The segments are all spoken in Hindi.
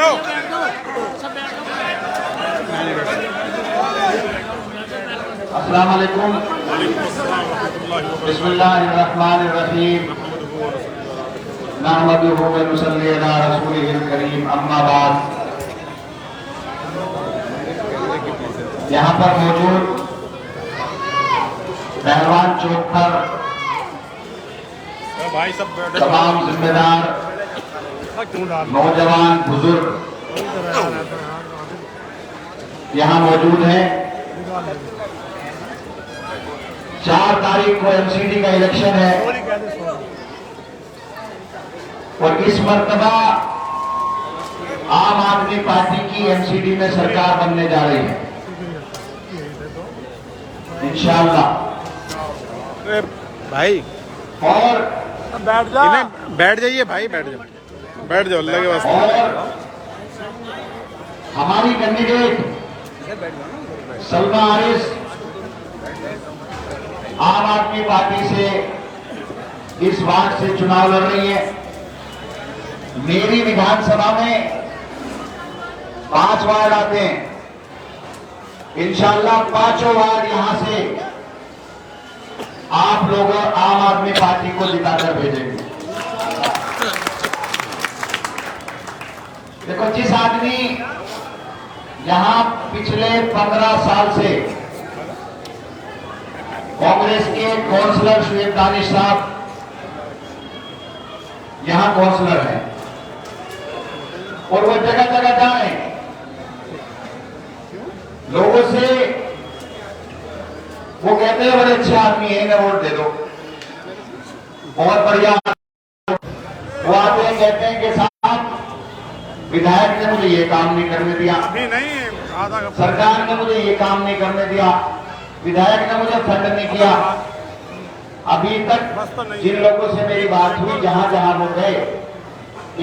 जाओ। अस्सलाम वालेकुम। बिस्मिल्लाहिर्रहमानिर्रहीम। नहमदुहु व नुसल्ली अला रसूलिहिल करीम, अम्मा बाद। यहाँ पर मौजूद पहलवान चौक पर भाई सब तमाम जिम्मेदार नौजवान बुजुर्ग यहाँ मौजूद हैं। 4 तारीख को एमसीडी का इलेक्शन है और इस मर्तबा आम आदमी पार्टी की एमसीडी में सरकार बनने जा रही है इंशाअल्लाह। भाई और बैठ जाइए भाई, बैठ जाओ, बैठ जाओ अल्लाह के वास्ते। और हमारी कैंडिडेट सलमा आरिस आम आदमी पार्टी से इस वार्ड से चुनाव लड़ रही है। मेरी विधानसभा में 5 वार्ड आते हैं। इंशाअल्लाह 5 वार्ड यहां से आप लोग आम आदमी पार्टी को जिताकर भेजेंगे। देखो, जिस आदमी यहां पिछले 15 साल से कांग्रेस के काउंसलर शुएब दानिश साहब यहां काउंसलर हैं और वो जगह जगह जाए लोगों से, वो कहते हैं बड़े अच्छे आदमी है, इन्हें वोट दे दो, बहुत बढ़िया। वो आते हैं कहते हैं कि साहब विधायक ने मुझे ये काम नहीं करने दिया, सरकार ने मुझे ये काम नहीं करने दिया, विधायक ने मुझे फंड नहीं किया। अभी तक जिन लोगों से मेरी बात हुई, जहां जहां वो गए,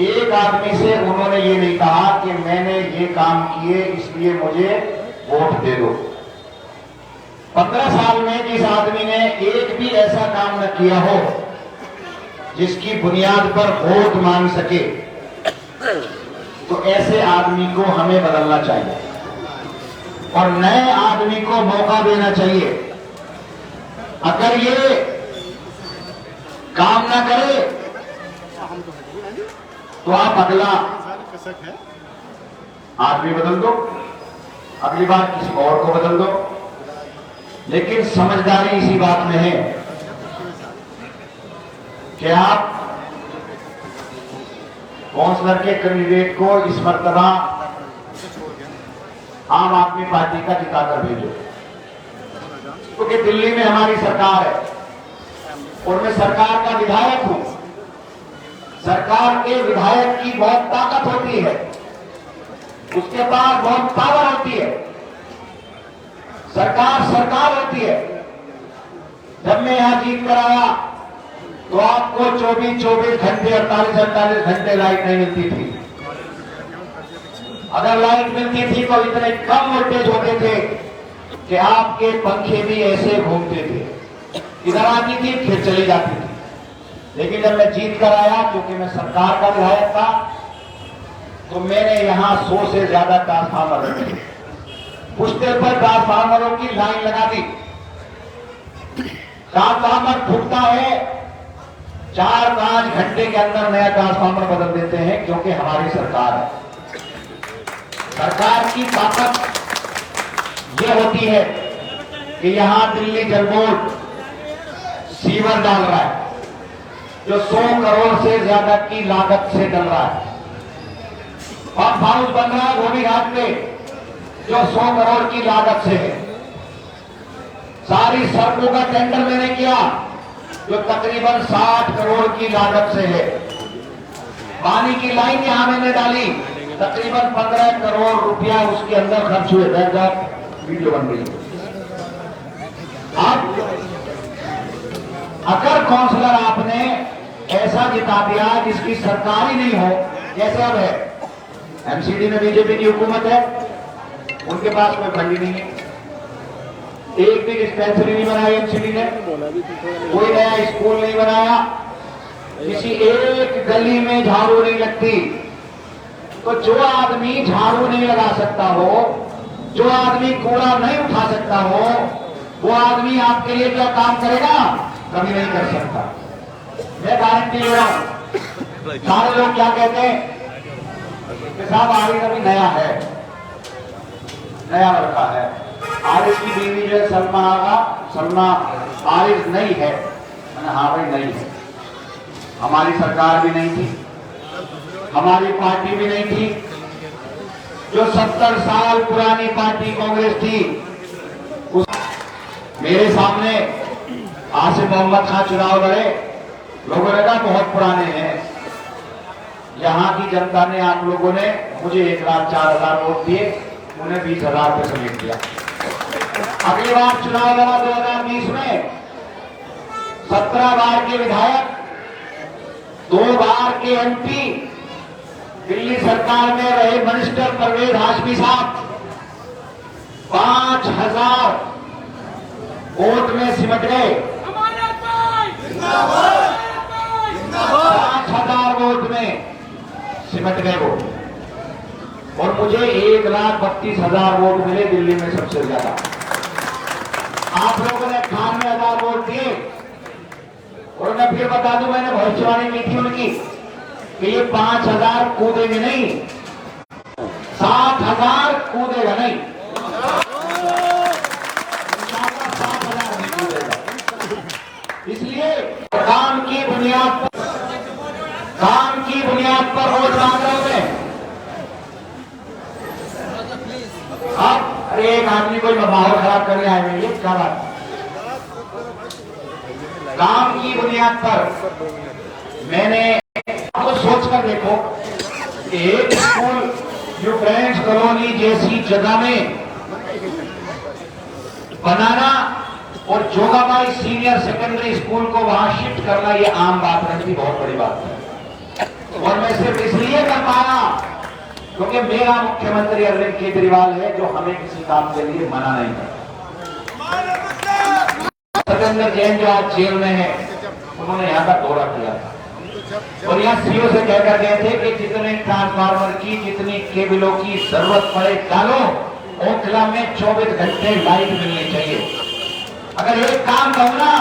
एक आदमी से उन्होंने ये नहीं कहा कि मैंने ये काम किए इसलिए मुझे वोट दे दो। 15 साल में जिस आदमी ने एक भी ऐसा काम न किया हो जिसकी बुनियाद पर वोट मांग सके, तो ऐसे आदमी को हमें बदलना चाहिए और नए आदमी को मौका देना चाहिए। अगर ये काम ना करे तो आप अगला आदमी बदल दो, अगली बार किसी और को बदल दो। लेकिन समझदारी इसी बात में है कि आप काउंसलर के कैंडिडेट को इस मर्तबा आम आदमी पार्टी का जिताकर भेजो, क्योंकि दिल्ली में हमारी सरकार है और मैं सरकार का विधायक हूं। सरकार के विधायक की बहुत ताकत होती है, उसके पास बहुत पावर होती है। सरकार सरकार होती है। जब मैं यहां जीत कर आया तो आपको 24 घंटे 48 घंटे लाइट नहीं मिलती थी। अगर लाइट मिलती थी तो इतने कम वोल्टेज होते थे कि आपके पंखे भी ऐसे घूमते थे, इधर आती थी फिर चली जाती थी। लेकिन जब मैं जीत कर आया, क्योंकि मैं सरकार का विधायक था, तो मैंने यहां 100 से ज्यादा ट्रांसफार्मर रखे, पुश्ते पर ट्रांसफार्मरों की लाइन लगा दी। ट्रांसफार्मर फूटता है, 4-5 घंटे के अंदर नया ट्रांसफार्मर बदल देते हैं, क्योंकि हमारी सरकार है। सरकार की ताकत यह होती है कि यहां दिल्ली जल बोर्ड सीवर डाल रहा है, जो 100 करोड़ से ज्यादा की लागत से डल रहा है। पंप हाउस बन रहा है धोबी घाट पे, जो 100 करोड़ की लागत से है। सारी सड़कों का टेंडर मैंने किया, जो तकरीबन 60 करोड़ की लागत से है। पानी की लाइन यहां मैंने डाली, तकरीबन 15 करोड़ रुपया उसके अंदर खर्च हुए। वीडियो बन रही है। अब अगर काउंसलर आपने ऐसा जिता दिया जिसकी सरकार ही नहीं हो, जैसे अब है एमसीडी में बीजेपी की हुकूमत है, उनके पास कोई फंड नहीं है, एक भी डिस्पेंसरी नहीं बनाई एमसीडी ने, कोई नया स्कूल नहीं बनाया, किसी एक गली में झाड़ू नहीं लगती, तो जो आदमी झाड़ू नहीं लगा सकता हो, जो आदमी कूड़ा नहीं उठा सकता हो, वो आदमी आपके लिए क्या काम करेगा? कभी नहीं कर सकता। मैं गारंटी ले रहा हूं। सारे लोग क्या कहते हैं कि साहब आरिफ अभी नया है, नया लड़का है। आरिफ की बीवी जो है सलमा आरिफ नहीं है। मैंने हाँ भाई नहीं है। हमारी सरकार भी नहीं थी, हमारी पार्टी भी नहीं थी। जो 70 साल पुरानी पार्टी कांग्रेस थी, मेरे सामने आसिफ मोहम्मद खान चुनाव लड़े, लोगों ने कहा बहुत पुराने हैं। यहां की जनता ने, आप लोगों ने मुझे 1,04,000 वोट दिए, उन्हें 20,000 पे समेट दिया। अगली बार चुनाव लड़ा 2020 में 17 बार के विधायक, 2 बार के एमपी, दिल्ली सरकार में रहे मिनिस्टर परवेज हाशमी साहब 5,000 वोट में सिमट गए। 5,000 वोट में सिमट गए वो। और मुझे 1,32,000 वोट मिले दिल्ली में सबसे ज्यादा। आप लोगों ने 98,000 वोट दिए। और मैं फिर बता दूं, मैंने भविष्यवाणी की थी उनकी कि ये 5,000 कूदेंगे नहीं, 60,000 कूदेगा नहीं। 60,000 नहीं कूदेगा। इसलिए काम की बुनियाद पर वोट मांग रहे होंगे। अब अरे एक आदमी कोई माहौल खराब करने आए हुए, ये क्या बात? काम की बुनियाद पर मैंने आपको सोचकर देखो, एक स्कूल यूक्रेन कॉलोनी जैसी जगह में बनाना और जोगाबाई सीनियर सेकेंडरी स्कूल को वहां शिफ्ट करना, ये आम बात नहीं थी, बहुत बड़ी बात है। और मैं सिर्फ इसलिए कर पाया क्योंकि मेरा मुख्यमंत्री अरविंद केजरीवाल है, जो हमें किसी काम के लिए मना नहीं करता। सत्येंद्र जैन जो आज जेल में है, उन्होंने यहाँ का दौरा किया था और यहाँ सीओ से कहकर गए थे कि जितने ट्रांसफार्मर की, जितनी केबलों की जरूरत पड़े डालो, ओखला में 24 घंटे लाइट मिलनी चाहिए। अगर एक काम कहो ना,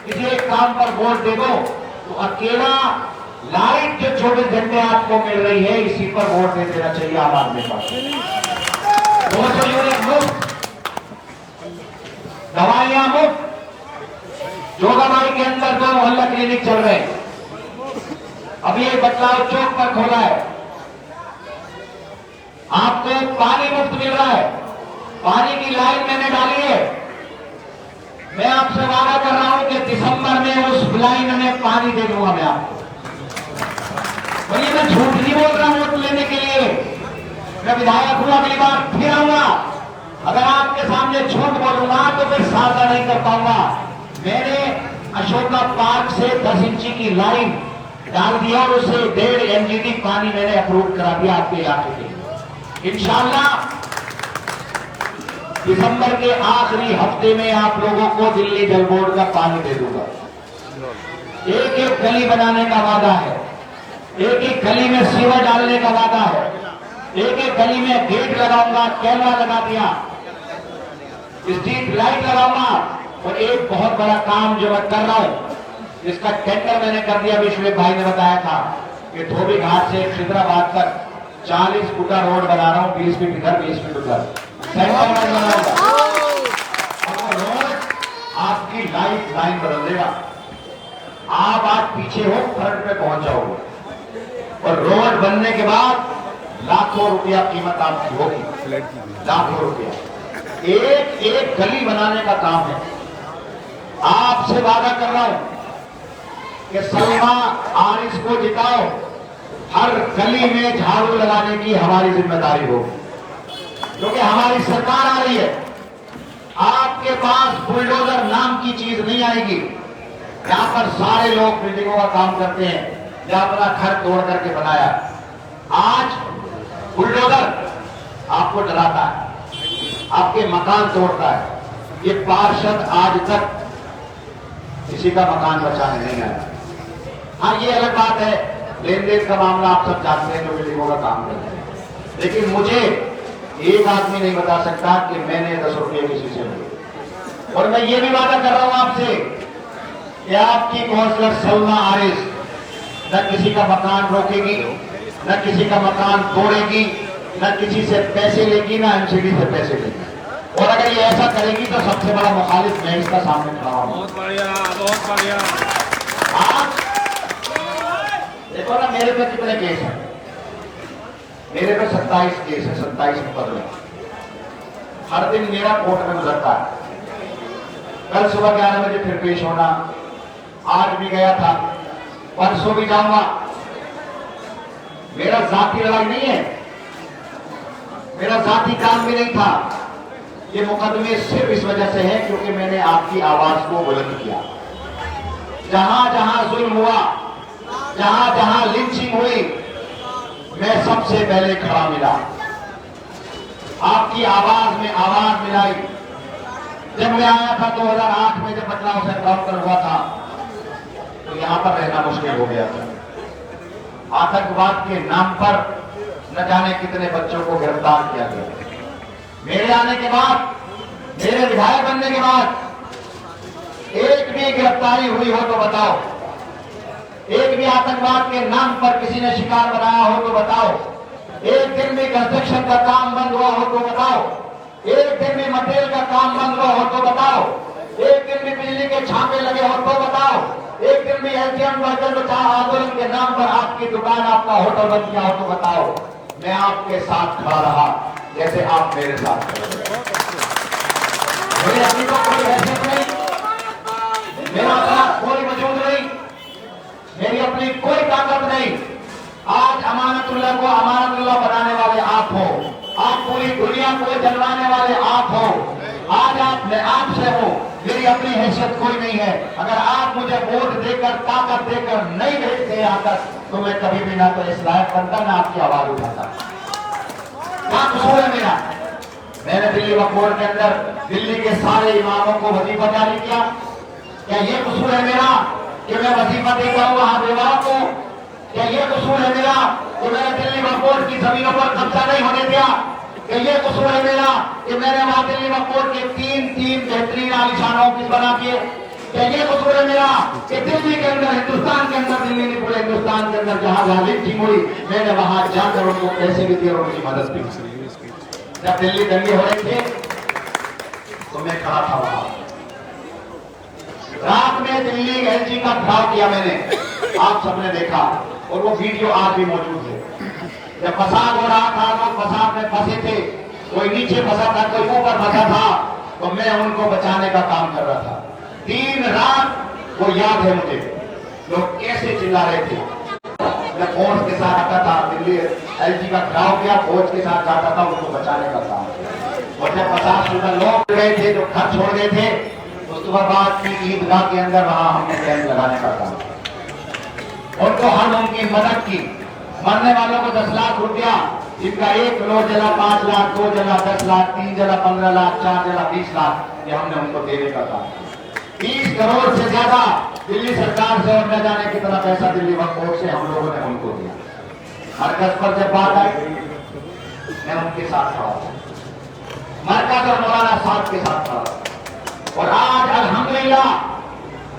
किसी एक काम पर वोट दे दो, तो अकेला लाइट जो 24 घंटे आपको मिल रही है, इसी पर वोट दे देना चाहिए आम आदमी पार्टी। 200 यूनिट मुफ्त, दवाइयां मुफ्त। जोगाबाई के अंदर 2 मोहल्ला क्लिनिक चल रहे हैं। अभी एक बदलाव चौक पर खोला है। आपको पानी मुफ्त मिल रहा है, पानी की लाइन मैंने डाली है। मैं आपसे वादा कर रहा हूं कि दिसंबर में उस लाइन में पानी दे दूंगा मैं आपको। और ये मैं झूठ नहीं बोल रहा हूं वोट लेने के लिए। मैं विधायक हूं, अगली बार फिर आऊंगा। अगर आपके सामने झूठ बोलूंगा तो फिर साझा नहीं कर पाऊंगा। मैंने अशोका पार्क से 10 इंची की लाइन डाल दिया और उसे 1.5 MGD पानी मैंने अप्रूव करा दिया आपके इलाके के। इंशाल्लाह दिसंबर के आखिरी हफ्ते में आप लोगों को दिल्ली जल बोर्ड का पानी दे दूंगा। एक एक गली बनाने का वादा है, एक एक गली में सीवर डालने का वादा है, एक एक गली में गेट लगाऊंगा, कैमरा लगा दिया, स्ट्रीट लाइट लगाऊंगा। और एक बहुत बड़ा काम जो मैं कर रहा हूं, इसका टेंडर मैंने कर दिया। विश्वेक भाई ने बताया था कि धोबी घाट से खिदराबाद तक 40 फुटा रोड बना रहा हूं, 20 फीट इधर 20 फीट उधर, सेंटर में बनाऊंगा। और रोड आपकी लाइन बदल देगा। आप आज पीछे हो, फ्रंट पे पहुंच जाओगे। और रोड बनने के बाद लाखों रुपया कीमत आपकी होगी, लाखों रुपया। एक एक गली बनाने का काम है। आपसे वादा कर रहा हूं कि सलमा आरिफ को जिताओ, हर गली में झाड़ू लगाने की हमारी जिम्मेदारी होगी, क्योंकि हमारी सरकार आ रही है। आपके पास बुलडोजर नाम की चीज नहीं आएगी। यहां पर सारे लोग बिल्डिंगों का काम करते हैं, या अपना घर तोड़ करके बनाया। आज बुलडोजर आपको डराता है, आपके मकान तोड़ता है। ये पार्षद आज तक किसी का मकान बचाने नहीं आया। हाँ, ये अलग बात है, लेन देन का मामला आप सब जानते हैं, जो बिल्डिंगों का काम करते हैं। लेकिन मुझे एक आदमी नहीं बता सकता कि मैंने 10 रुपये किसी से लिए। और मैं ये भी वादा कर रहा हूं आपसे कि आपकी काउंसलर सलमा आरिस न किसी का मकान रोकेगी, न किसी का मकान तोड़ेगी, न किसी से पैसे लेगी, न एमसीडी से पैसे लेगी। और अगर ये ऐसा करेगी तो सबसे बड़ा मुखालिफ मैं इसका सामने खड़ा हूं। बहुत बढ़िया, बहुत बढ़िया। आप देखो ना मेरे पे कितने केस हैं। मेरे पे 27 केस है, 27 मुकदमे। हर दिन मेरा कोर्ट में गुजरता है। कल सुबह 11 बजे फिर पेश होना, आज भी गया था, परसों भी जाऊंगा। मेरा जाती लड़ाई नहीं है, मेरा जाती काम भी नहीं था। ये मुकदमे सिर्फ इस वजह से है क्योंकि मैंने आपकी आवाज को बुलंद किया। जहां जहां जुल्म हुआ, जहां जहां लिंचिंग हुई, मैं सबसे पहले खड़ा मिला, आपकी आवाज में आवाज मिलाई। जब मैं आया था 2008 में, जब बदलाव से एनकाउंटर हुआ था, तो यहां पर रहना मुश्किल हो गया था। आतंकवाद के नाम पर न जाने कितने बच्चों को गिरफ्तार किया गया। मेरे आने के बाद, मेरे विधायक बनने के बाद एक भी गिरफ्तारी हुई हो तो बताओ, एक भी आतंकवाद के नाम पर किसी ने शिकार बनाया हो तो बताओ, एक दिन भी कंस्ट्रक्शन का काम बंद हुआ हो तो बताओ, एक दिन भी मटेरियल का काम बंद हुआ हो तो बताओ, एक दिन भी बिजली के छापे लगे हो तो बताओ, एक दिन भी एलजीएम वर्कर आंदोलन के नाम पर आपकी दुकान, आपका होटल बंद किया हो तो बताओ। मैं आपके साथ खड़ा रहा जैसे आप मेरे साथ खड़े रहे। मेरी अपनी को कोई हैसियत नहीं, मेरा अपना कोई वजूद नहीं, मेरी अपनी कोई ताकत नहीं। आज अमानतुल्लाह को अमानतुल्लाह बनाने वाले आप हो, आप पूरी दुनिया को जलवाने वाले आप हो। आज आप मैं आपसे हूं, मेरी अपनी हैसियत कोई नहीं है। अगर आप मुझे वोट देकर, ताकत देकर नहीं भेजते यहाँ तक, तो मैं कभी भी ना तो इस लायक बनता, ना आपकी आवाज उठाता। क्या कसूर है मेरा? मैंने दिल्ली वक्फ बोर्ड के अंदर दिल्ली के सारे इमामों को वजीफा जारी किया। क्या ये कसूर है मेरा कि मैं वजीफा देता हूँ वहां बेवाओं को? क्या ये कसूर है मेरा कि मैंने दिल्ली वक्फ बोर्ड की जमीनों पर कब्जा नहीं होने दिया? क्या ये कसूर है मेरा कि मैंने वहां दिल्ली वक्फ बोर्ड के तीन बेहतरीन आलीशान ऑफिस बना दिए? क्या ये कसूर है मेरा कि दिल्ली के अंदर, हिंदुस्तान के अंदर, दिल्ली नहीं पूरे हिंदुस्तान के अंदर जहां जहां लिंचिंग हुई, मैंने वहां जाकर उनको पैसे भी दिए और उनकी मदद भी की। जब दिल्ली दंगे हो रहे थे तो मैं खड़ा था वहां। रात में दिल्ली एलजी का घाव किया मैंने, आप सबने देखा, और वो वीडियो आज भी मौजूद है। जब फसाद हो रहा था, लोग फसाद में फंसे थे, कोई नीचे फंसा था, कोई ऊपर फंसा था, तो मैं उनको बचाने का काम कर रहा था। दिन रात वो याद है मुझे, लोग कैसे चिल्ला रहे थे। मैं फौज के साथ आता था, दिल्ली एलजी का घाव किया, फौज के साथ जाता था उनको बचाने का काम। और जब 50 लोग गए थे जो घर छोड़ गए थे, मुस्तफाबाद की ईदगाह के अंदर वहां हमने कैंप लगाने का काम। उनको हम उनकी मदद की। मरने वालों को 10 लाख रुपया, जिनका 1 करोड़ जला 5 लाख, 2 जला 10 लाख, 3 जला 15 लाख, 4 जला 20 लाख, ये हमने उनको देने का काम। 30 करोड़ से ज्यादा दिल्ली सरकार से और न जाने कितना पैसा दिल्ली वक्फ बोर्ड से हम लोगों ने उनको दिया। मरकज पर जब बात आई, मैं उनके साथ खड़ा था, मरकज और मौलाना साहब के साथ खड़ा। और आज अल्हम्दुलिल्लाह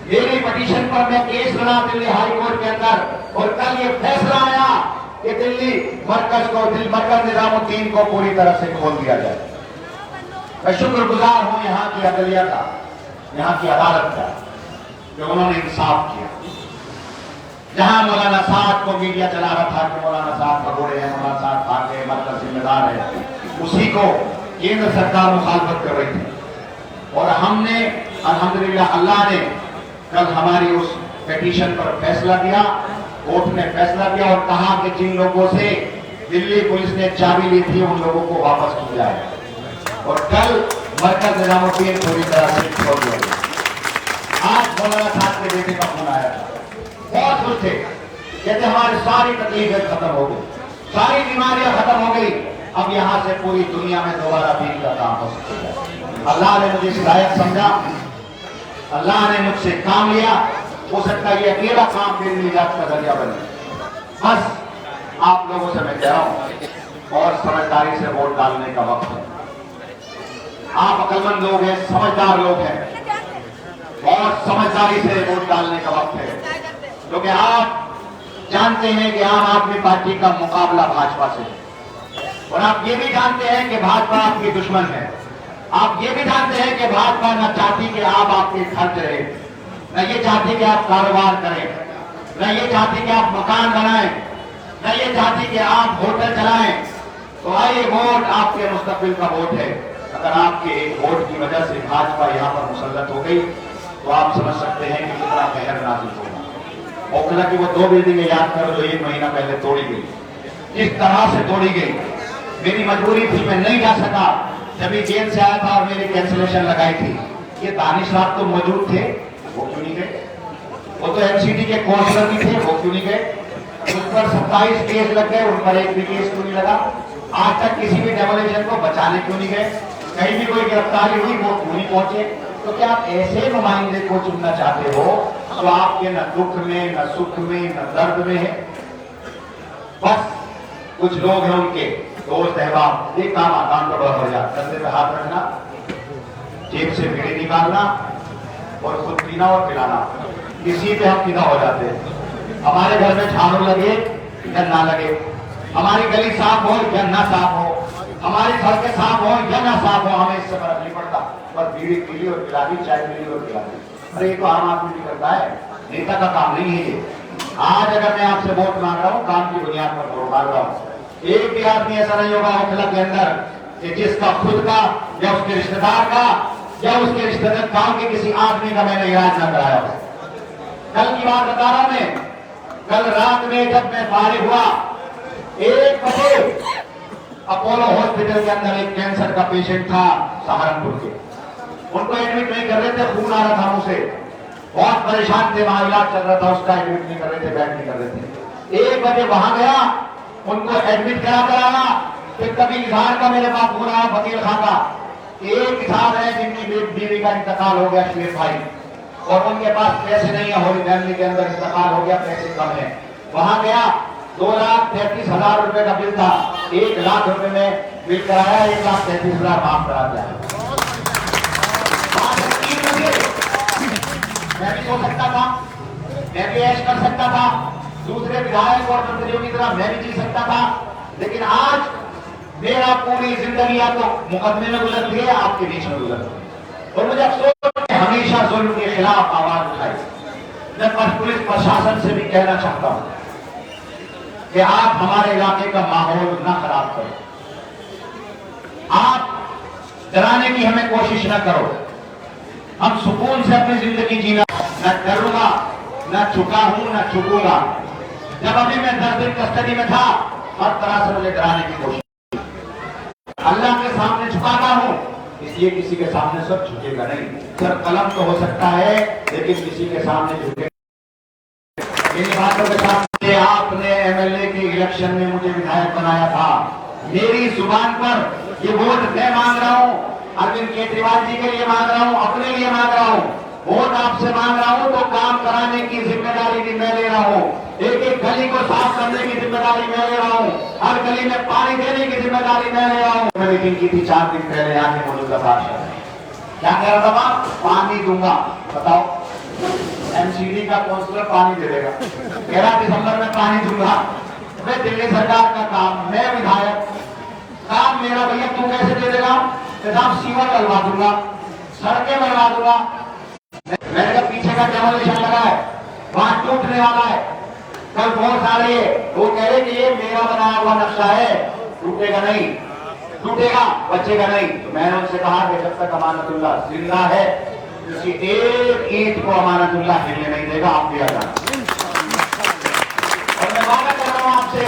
मेरी पिटीशन पर मैं केस लड़ा दिल्ली हाई कोर्ट के अंदर, और कल ये फैसला आया कि दिल्ली मरकज निजामुद्दीन को पूरी तरह से खोल दिया जाए। मैं शुक्रगुजार हूं यहाँ की अदलिया का, यहाँ की अदालत का, जो उन्होंने इंसाफ किया। जहां मौलाना साहब को मीडिया चला रहा था कि मौलाना साहब भगोड़े हैं, मौलाना साहब भागे, मरकज जिम्मेदार है, उसी को केंद्र सरकार मुखालफत कर रही थी। और हमने अल्हम्दुलिल्लाह, अल्लाह ने कल हमारी उस पिटीशन पर फैसला दिया। कोर्ट ने फैसला दिया और कहा कि जिन लोगों से दिल्ली पुलिस ने चाबी ली थी उन लोगों को वापस किया जाए। और कल मरकज निजामुद्दीन पूरी तरह से छोड़ दिया गया। आज मौलाना साहब के बेटे का फोन आया था, बहुत खुश थे, कहते हमारी सारी तकलीफें खत्म हो गई, सारी बीमारियां खत्म हो गई, अब यहां से पूरी दुनिया में दोबारा दीन का काम हो सकता है। अल्लाह ने मुझे इस लायक समझा, अल्लाह ने मुझसे काम लिया। हो सकता है ये अकेला काम मेरे निजात का जरिया बने। बस आप लोगों से मैं कह रहा हूं, और समझदारी से वोट डालने का वक्त है। आप अक्लमंद लोग हैं, समझदार लोग हैं और समझदारी से वोट डालने का वक्त है, क्योंकि आप जानते हैं कि आम आदमी पार्टी का मुकाबला भाजपा से है और आप ये भी जानते हैं कि भाजपा आपकी दुश्मन है। आप ये भी जानते हैं कि भाजपा न चाहती कि आप आपके घर रहे, न ये चाहती कि आप कारोबार करें, न ये चाहती कि आप मकान बनाएं, न ये चाहती कि आप होटल चलाएं। तो आइए, वोट आपके मुस्तकबिल का वोट है। अगर आपके एक वोट की वजह से भाजपा यहाँ पर मुसल्लत हो गई तो आप समझ सकते हैं कि कितना कहर नाज़िल होगा। ओखला की वो 2 बिल्डिंगें याद करो जो 1 महीना पहले तोड़ी गई, किस तरह से तोड़ी गई। मेरी मजबूरी थी, मैं नहीं जा सका, जब ये जेल से आया था और मेरी कैंसिलेशन लगाई थी। ये दानिश साहब तो मौजूद थे, वो क्यों नहीं गए? वो तो एमसीडी के काउंसलर भी थे, वो क्यों नहीं गए? उन पर 27 केस लग गए, उन पर एक भी केस क्यों नहीं लगा? आज तक किसी भी डेमोलिशन को बचाने क्यों नहीं गए? कहीं भी कोई गिरफ्तारी हुई, वो क्यों नहीं पहुंचे? तो क्या आप ऐसे नुमाइंदे को चुनना चाहते हो जो आपके न दुख में, न सुख में, न दर्द में है? बस कुछ लोग हैं उनके दोस्त अहबाब, एक काम आसान का बहुत बढ़िया, कंधे पे हाथ रखना, जेब से बीड़ी निकालना और खुद पीना और पिलाना। इसी पे हम फिदा हो जाते हैं। हमारे घर में झाड़ू लगे या ना लगे, हमारी गली साफ हो या ना साफ हो, हमारी सड़कें साफ हो या ना साफ हो, हमें इससे फर्क नहीं पड़ता। बस बीड़ी पी ली और पिला दी, चाय पी ली और पिला दी। अरे ये तो आम आदमी भी करता है, नेता का काम नहीं है ये। आज अगर मैं आपसे वोट मांग रहा हूँ, काम की बुनियाद पर वोट मांग रहा हूँ। एक भी आदमी ऐसा नहीं होगा ओखला के अंदर कि जिसका खुद का या उसके रिश्तेदार का या उसके रिश्तेदार गांव के किसी आदमी का मैंने इलाज न कराया हो। कल की बात बता रहा हूं मैं, कल रात में जब मैं फारिग हुआ 1 बजे, अपोलो हॉस्पिटल के अंदर एक कैंसर का पेशेंट था सहारनपुर के, उनको एडमिट नहीं कर रहे थे, खून आ रहा था मुंह से, बहुत परेशान थे, वहां इलाज चल रहा था उसका, एडमिट नहीं कर रहे थे, बेड नहीं कर रहे थे। 1 बजे वहां गया, उनको एडमिट करा कराया। फिर कभी इजहार का मेरे पास हो रहा है वकील खान का, एक इजहार है जिनकी बीवी का इंतकाल हो गया, शेर भाई, और उनके पास पैसे नहीं है, होली फैमिली के अंदर इंतकाल हो गया, पैसे कम है। वहां गया, 2,33,000 रुपए का बिल था, 1 लाख रुपए में बिल कराया, 1,33,000 माफ करा दिया। मैं भी सो सकता था, मैं भी ऐश कर सकता था, दूसरे विधायक और मंत्रियों की तरह मैं भी जी सकता था, लेकिन आज मेरा पूरी जिंदगी या तो मुकदमे में गुजरती है, आपके बीच में गुजरती है। और मुझे अफसोस है, हमेशा जुल्म के खिलाफ आवाज उठाई। मैं पुलिस प्रशासन से भी कहना चाहता हूं कि आप हमारे इलाके का माहौल न खराब करो, आप डराने की हमें कोशिश न करो। हम सुकून से अपनी जिंदगी जीना, न डरूंगा, न झुका हूं, न झुकूंगा। जब अभी मैं 10 दिन कस्टडी में था, हर तरह से मुझे डराने की कोशिश, अल्लाह के सामने झुकाता हूं, इसलिए किसी के सामने सब झुकेगा नहीं। सर कलम तो हो सकता है, लेकिन किसी के सामने झुकेगा। इन बातों के सामने आपने एमएलए के इलेक्शन में मुझे विधायक बनाया था, मेरी जुबान पर ये वोट मैं मांग रहा हूं, अरविंद केजरीवाल जी के लिए मांग रहा हूं, अपने लिए मांग रहा हूं, वोट आपसे मांग रहा हूं, तो काम कराने की जिम्मेदारी भी मैं ले रहा हूं, एक एक गली को साफ करने की जिम्मेदारी मैं ले रहा हूं, हर गली में पानी देने की जिम्मेदारी मैं ले रहा हूं। मैं मीटिंग की थी 4 दिन पहले, आके मौजूदा बादशाह क्या कह रहा था, पानी दूंगा। बताओ, एमसीडी का काउंसलर पानी दे देगा, कह रहा दिसंबर में पानी दूंगा। मैं दिल्ली सरकार का काम, मैं विधायक, काम मेरा, भैया तू कैसे दे देगा? साहब सीवर डलवा दूंगा, सड़कें बनवा दूंगा। मैंने कहा पीछे का डेमोलिशन लगा है, वहां टूटने वाला है, कल फोर्स आ रही है, वो कह रहे कि ये मेरा बनाया हुआ नक्शा है, टूटेगा नहीं, टूटेगा, बचेगा नहीं। तो मैंने उनसे कहा कि जब तक अमानतुल्लाह जिंदा है, किसी एक ईंट को अमानतुल्लाह हिलने नहीं देगा, आप दिया जाना। और मैं वादा कर रहा हूं आपसे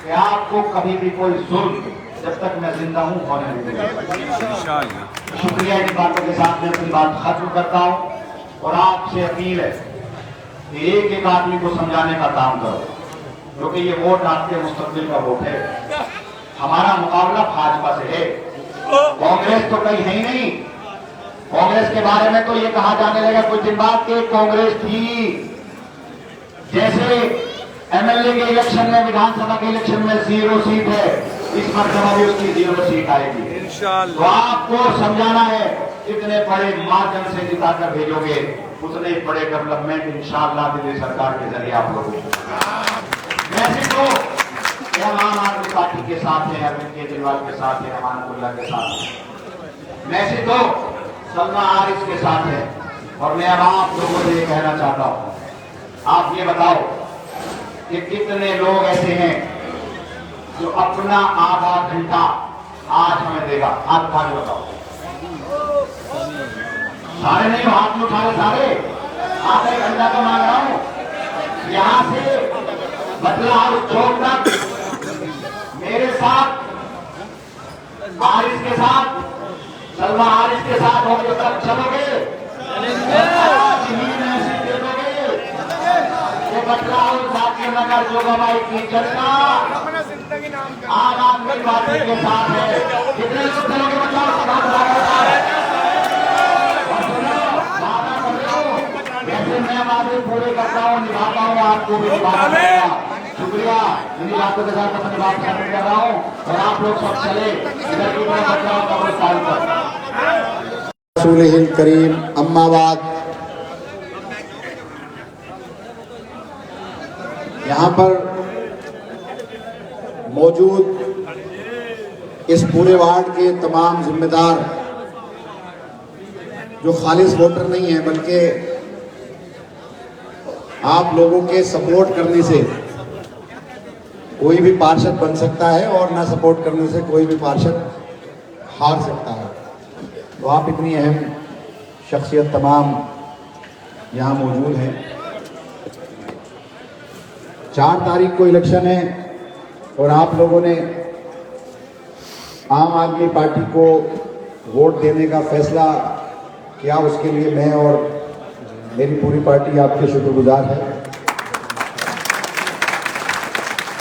कि आपको कभी भी कोई जुल्म जब तक मैं जिंदा हूं होने नहीं देगा। शुक्रिया, इन बातों के साथ मैं अपनी बात खत्म करता हूं और आपसे अपील है कि एक एक आदमी को समझाने का काम करो, क्योंकि ये वोट आपके मुस्तकबिल का वोट है। हमारा मुकाबला भाजपा से है, कांग्रेस तो कहीं है ही नहीं। कांग्रेस के बारे में तो ये कहा जाने लगा कुछ दिन बाद कि कांग्रेस थी, जैसे एमएलए के इलेक्शन में, विधानसभा के इलेक्शन में 0 सीट है, इस मरतबा भी उसकी 0 सीट आएगी। तो आपको समझाना है, जितने बड़े माध्यम से जिताकर भेजोगे उतने ही बड़े डेवलपमेंट इंशाअल्लाह दिल्ली सरकार के जरिए आप लोगों को। वैसे तो हम आम आदमी पार्टी के साथ हैं, अरविंद केजरीवाल के साथ है, अमानुल्लाह के साथ है, वैसे तो सलमा आरिफ के साथ है। और मैं अब आप लोगों से ये कहना चाहता हूं, आप ये बताओ कि कितने लोग ऐसे हैं जो अपना आधा घंटा आज हमें देगा? हाथ उठा के बताओ। सारे नहीं, हाथ में उठा रहे सारे। आधा घंटा तो मांग रहा हूं, यहां से बदलाव चौक तक मेरे साथ, आरिफ के साथ, सलमा आरिफ के साथ हो जो तक चलोगे, ये बदलाव साथियों नगर जोगाबाई की जनता आम आदमी पार्टी के साथ है। कितने लोग चलोगे? बदलाव का जैसे मैं वादे पूरे करता हूँ, निभाता हूँ, आपको भी निभाना पड़ेगा। शुक्रिया, इन्हीं बातों के साथ अपनी बात करने कर रहा हूँ और आप लोग सब चले इधर की तरफ बदलाव का प्रस्ताव कर रसूल हिंद करीम अम्माबाद। यहाँ पर मौजूद इस पूरे वार्ड के तमाम जिम्मेदार जो खालिस वोटर नहीं है, बल्कि आप लोगों के सपोर्ट करने से कोई भी पार्षद बन सकता है और ना सपोर्ट करने से कोई भी पार्षद हार सकता है। तो आप इतनी अहम शख्सियत तमाम यहाँ मौजूद हैं। 4 तारीख को इलेक्शन है और आप लोगों ने आम आदमी पार्टी को वोट देने का फैसला किया, उसके लिए मैं और मेरी पूरी पार्टी आपके शुक्रगुजार है।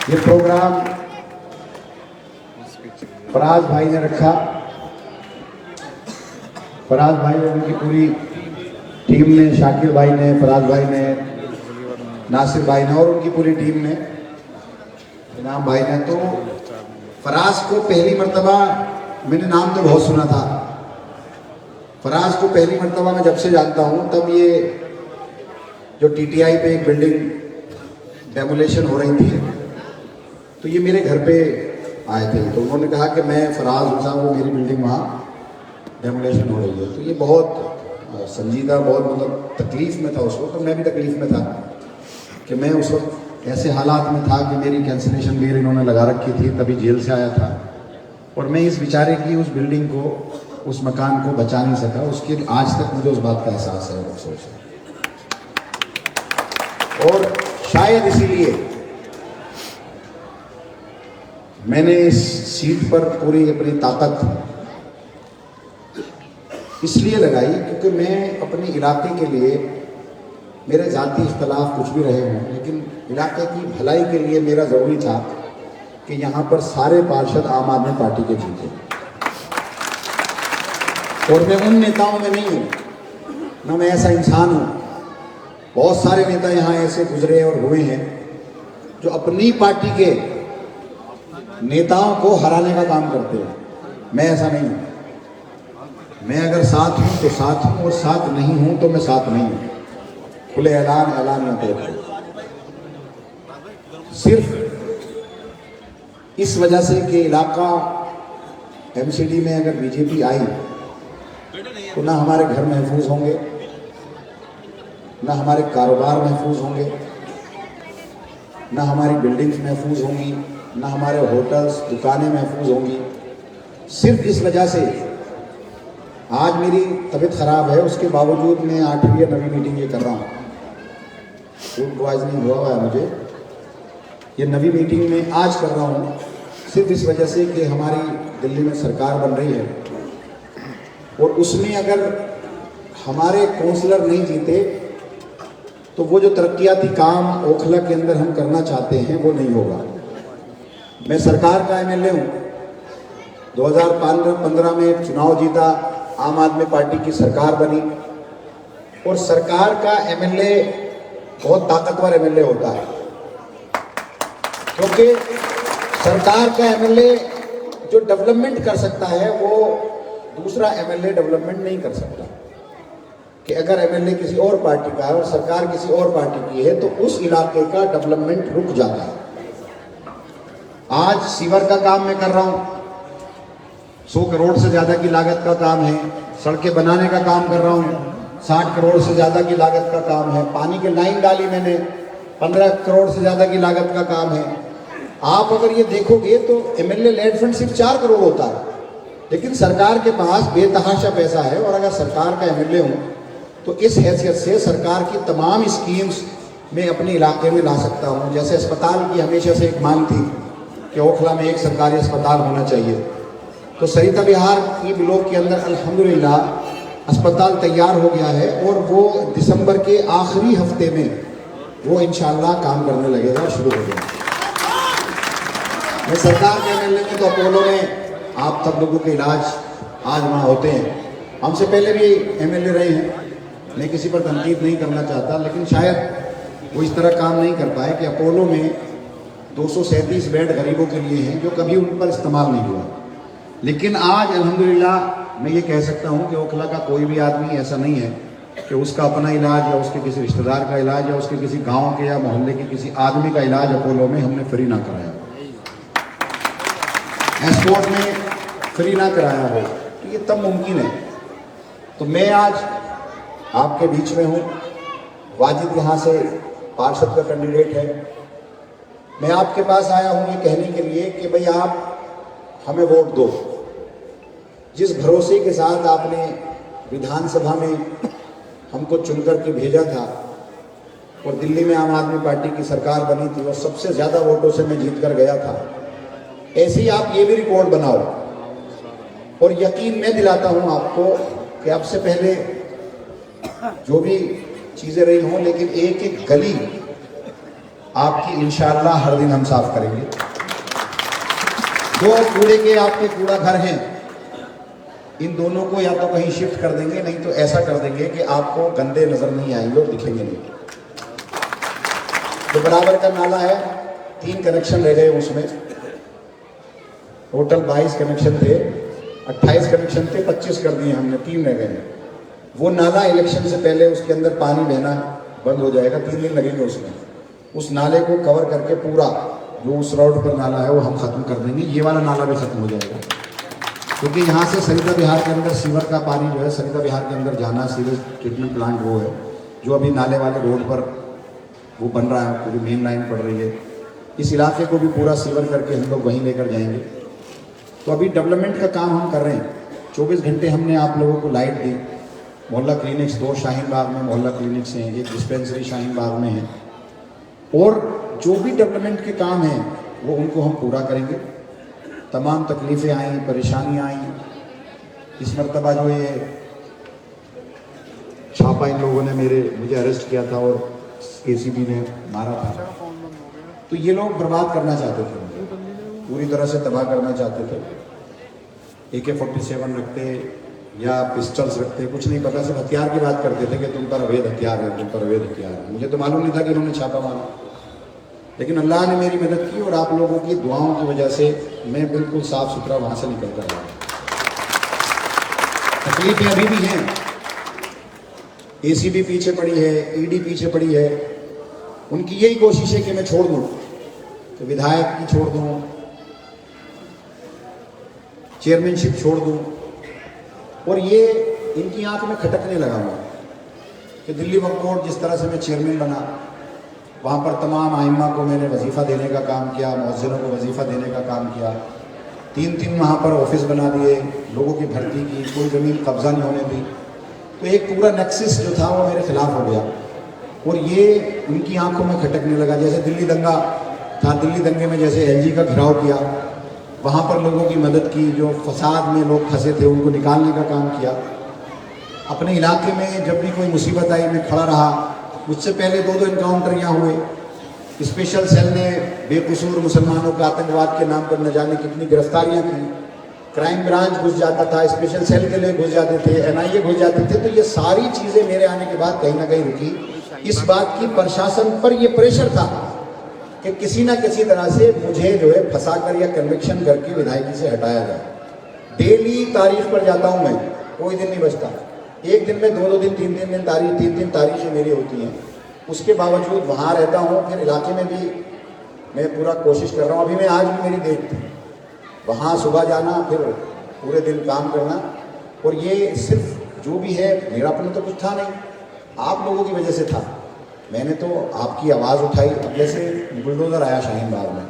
ये प्रोग्राम फराज भाई ने रखा, फराज भाई और उनकी पूरी टीम ने, शाकिर भाई ने, फराज भाई ने, नासिर भाई ने और उनकी पूरी टीम ने, इनाम भाई ने। तो फराज को पहली मर्तबा मैंने नाम तो बहुत सुना था, फराज को पहली मर्तबा मैं जब से जानता हूँ तब ये जो टीटीआई पे एक बिल्डिंग डेमोलेशन हो रही थी, तो ये मेरे घर पे आए थे। तो उन्होंने कहा कि मैं फराज हूँ, वो मेरी बिल्डिंग वहाँ डेमोलेशन हो रही है। तो ये बहुत संजीदा, बहुत मतलब तकलीफ में था उस वक्त, तो मैं भी तकलीफ में था कि मैं उस वक्त ऐसे हालात में था कि मेरी कैंसलेशन बिल इन्होंने लगा रखी थी, तभी जेल से आया था और मैं इस बेचारे की उस बिल्डिंग को, उस मकान को बचा नहीं सका। उसके आज तक मुझे उस बात का एहसास है और अफसोस है। और शायद इसीलिए मैंने इस सीट पर पूरी अपनी ताकत इसलिए लगाई क्योंकि मैं अपने इलाके के लिए, मेरे जाती इख्तलाफ कुछ भी रहे हों, लेकिन इलाके की भलाई के लिए मेरा ज़रूरी था कि यहाँ पर सारे पार्षद आम आदमी पार्टी के जीते। और मैं उन नेताओं में नहीं हूँ, ना मैं ऐसा इंसान हूँ। बहुत सारे नेता यहाँ ऐसे गुजरे और हुए हैं जो अपनी पार्टी के नेताओं को हराने का काम करते हैं। मैं ऐसा नहीं हूँ। मैं अगर साथ हूँ तो साथ हूँ और साथ नहीं हूँ तो मैं साथ नहीं हूँ। खुले ऐलान या तय। सिर्फ इस वजह से कि इलाका एमसीडी में अगर बीजेपी आई तो ना हमारे घर महफूज होंगे, ना हमारे कारोबार महफूज होंगे, ना हमारी बिल्डिंग्स महफूज होंगी, ना हमारे होटल्स, दुकानें महफूज होंगी। सिर्फ इस वजह से आज मेरी तबीयत ख़राब है, उसके बावजूद मैं 8वीं या 9वीं मीटिंग ये कर रहा हूँ। फूड पॉइजनिंग हुआ है मुझे, ये 9वीं मीटिंग में आज कर रहा हूँ सिर्फ इस वजह से कि हमारी दिल्ली में सरकार बन रही है और उसमें अगर हमारे काउंसलर नहीं जीते तो वो जो तरक्याती काम ओखला के अंदर हम करना चाहते हैं वो नहीं होगा। मैं सरकार का एमएलए हूँ, 2015 में चुनाव जीता, आम आदमी पार्टी की सरकार बनी और सरकार का एमएलए बहुत ताकतवर एमएलए होता है क्योंकि सरकार का एमएलए जो डेवलपमेंट कर सकता है वो दूसरा एमएलए डेवलपमेंट नहीं कर सकता। कि अगर एमएलए किसी और पार्टी का है और सरकार किसी और पार्टी की है तो उस इलाके का डेवलपमेंट रुक जाता है। आज सीवर का काम मैं कर रहा हूं, 100 करोड़ से ज्यादा की लागत का काम है। सड़कें बनाने का काम कर रहा हूं, 60 करोड़ से ज्यादा की लागत का काम है। पानी की लाइन डाली मैंने, 15 करोड़ से ज्यादा की लागत का काम है। आप अगर ये देखोगे तो एमएलए लेड फंड सिर्फ 4 करोड़ होता है, लेकिन सरकार के पास बेतहाशा पैसा है। और अगर सरकार का एमएलए हूं तो इस हैसियत से सरकार की तमाम स्कीम्स मैं अपने इलाके में ला सकता हूं। जैसे अस्पताल की हमेशा से एक मांग थी कि ओखला में एक सरकारी अस्पताल होना चाहिए, तो सरिता विहार की ब्लॉक के अंदर अल्हम्दुलिल्लाह अस्पताल तैयार हो गया है और वो दिसंबर के आखिरी हफ्ते में वो इंशाल्लाह काम करने लगेगा, शुरू हो गया। मैं सरकार के एमएलए में तो अपोलो में आप सब लोगों के इलाज आज वहाँ होते हैं। हमसे पहले भी एमएलए रहे हैं, मैं किसी पर तनकीद नहीं करना चाहता, लेकिन शायद वो इस तरह काम नहीं कर पाए कि अपोलो में 237 बेड गरीबों के लिए हैं जो कभी उन पर इस्तेमाल नहीं हुआ। लेकिन आज अल्हम्दुलिल्लाह मैं ये कह सकता हूँ कि ओखला का कोई भी आदमी ऐसा नहीं है कि उसका अपना इलाज या उसके किसी रिश्तेदार का इलाज या उसके किसी गांव के या मोहल्ले के किसी आदमी का इलाज अपोलो में हमने फ्री ना कराया, एस्पोर्ट में फ्री ना कराया हो। तो ये तब मुमकिन है। तो मैं आज आपके बीच में हूँ। वाजिद यहाँ से पार्षद का कैंडिडेट है। मैं आपके पास आया हूँ ये कहने के लिए कि भाई आप हमें वोट दो। जिस भरोसे के साथ आपने विधानसभा में हमको चुन करके भेजा था और दिल्ली में आम आदमी पार्टी की सरकार बनी थी और सबसे ज़्यादा वोटों से मैं जीत कर गया था, ऐसे ही आप ये भी रिकॉर्ड बनाओ। और यकीन मैं दिलाता हूँ आपको कि अब से पहले जो भी चीज़ें रही हों, लेकिन एक एक गली आपकी इंशाअल्लाह हर दिन हम साफ करेंगे। दो कूड़े के आपके कूड़ा घर हैं, इन दोनों को या तो कहीं शिफ्ट कर देंगे, नहीं तो ऐसा कर देंगे कि आपको गंदे नजर नहीं आएंगे और दिखेंगे नहीं। तो बराबर का नाला है, 3 कनेक्शन रह गए उसमें, टोटल 22 कनेक्शन थे, 28 कनेक्शन थे, 25 कर दिए हमने, 3 रह गए। वो नाला इलेक्शन से पहले उसके अंदर पानी बहना बंद हो जाएगा, 3 दिन लगेंगे उसमें। उस नाले को कवर करके पूरा जो उस रोड पर नाला है वो हम खत्म कर देंगे। ये वाला नाला भी खत्म हो जाएगा, क्योंकि यहाँ से सरिता विहार के अंदर सीवर का पानी जो है सरिता विहार के अंदर जाना, सीवेज ट्रीटमेंट प्लांट वो है जो अभी नाले वाले रोड पर वो बन रहा है, पूरी मेन लाइन पड़ रही है। इस इलाके को भी पूरा सीवर करके हम लोग वहीं लेकर जाएंगे। तो अभी डेवलपमेंट का काम हम कर रहे हैं। 24 घंटे हमने आप लोगों को लाइट दी। मोहल्ला क्लिनिक्स 2 शाहीन बाग में मोहल्ला क्लिनिक्स हैं, एक डिस्पेंसरी शाहीन बाग में है, और जो भी डेवलपमेंट के काम हैं वो उनको हम पूरा करेंगे। तमाम तकलीफ़ें आई, परेशानियाँ आई, इस मरतबा जो ये छापा इन लोगों ने मुझे अरेस्ट किया था और एसीबी ने मारा था, तो ये लोग बर्बाद करना चाहते थे, पूरी तरह से तबाह करना चाहते थे। AK-47 रखते या पिस्टल्स रखते, कुछ नहीं पता, सिर्फ हथियार की बात करते थे कि तुम पर अवैध हथियार है, तुम पर अवैध हथियार है। मुझे तो मालूम नहीं था कि इन्होंने छापा मारा, लेकिन अल्लाह ने मेरी मदद की और आप लोगों की दुआओं की वजह से मैं बिल्कुल साफ सुथरा वहाँ से निकल कर आया। तकलीफें अभी भी हैं, ACB पीछे पड़ी है, ED पीछे पड़ी है। उनकी यही कोशिश है कि मैं छोड़ दूँ, तो विधायक की छोड़ दूँ, चेयरमैनशिप छोड़ दूँ, और ये इनकी आंख में खटकने लगा हुआ कि दिल्ली वक्फ बोर्ड जिस तरह से मैं चेयरमैन बना, वहाँ पर तमाम आइम्मा को मैंने वजीफ़ा देने का काम किया, मुअज्जिनों को वजीफ़ा देने का काम किया, 3-3 वहाँ पर ऑफिस बना दिए, लोगों की भर्ती की, कोई ज़मीन कब्जा नहीं होने दी। तो एक पूरा नेक्सिस जो था वो मेरे खिलाफ हो गया और ये उनकी आंखों में खटकने लगा। जैसे दिल्ली दंगा था, दिल्ली दंगे में जैसे LG का घिराव किया, वहाँ पर लोगों की मदद की, जो फसाद में लोग फंसे थे उनको निकालने का काम किया। अपने इलाके में जब भी कोई मुसीबत आई मैं खड़ा रहा। मुझसे पहले 2 इनकाउंटर यहाँ हुए। स्पेशल सेल ने बेकसूर मुसलमानों के आतंकवाद के नाम पर न जाने कितनी गिरफ्तारियाँ की। क्राइम ब्रांच घुस जाता था, स्पेशल सेल के लिए घुस जाते थे, NIA घुस जाते थे। तो ये सारी चीज़ें मेरे आने के बाद कहीं ना कहीं रुकी। इस बात की प्रशासन पर ये प्रेशर था कि किसी ना किसी तरह से मुझे जो है फंसाकर या कन्विक्शन करके विधायकी से हटाया जाए। डेली तारीख पर जाता हूं मैं, कोई दिन नहीं बचता। एक दिन में 2-2 दिन 3-3 तारीखें मेरी होती हैं। उसके बावजूद वहाँ रहता हूँ, फिर इलाके में भी मैं पूरा कोशिश कर रहा हूँ। अभी मैं आज भी मेरी डेट थी, वहाँ सुबह जाना, फिर पूरे दिन काम करना। और ये सिर्फ जो भी है, मेरा अपना तो कुछ था नहीं, आप लोगों की वजह से था। मैंने तो आपकी आवाज़ उठाई। अब जैसे बुलडोज़र आया शाहीन बाग में,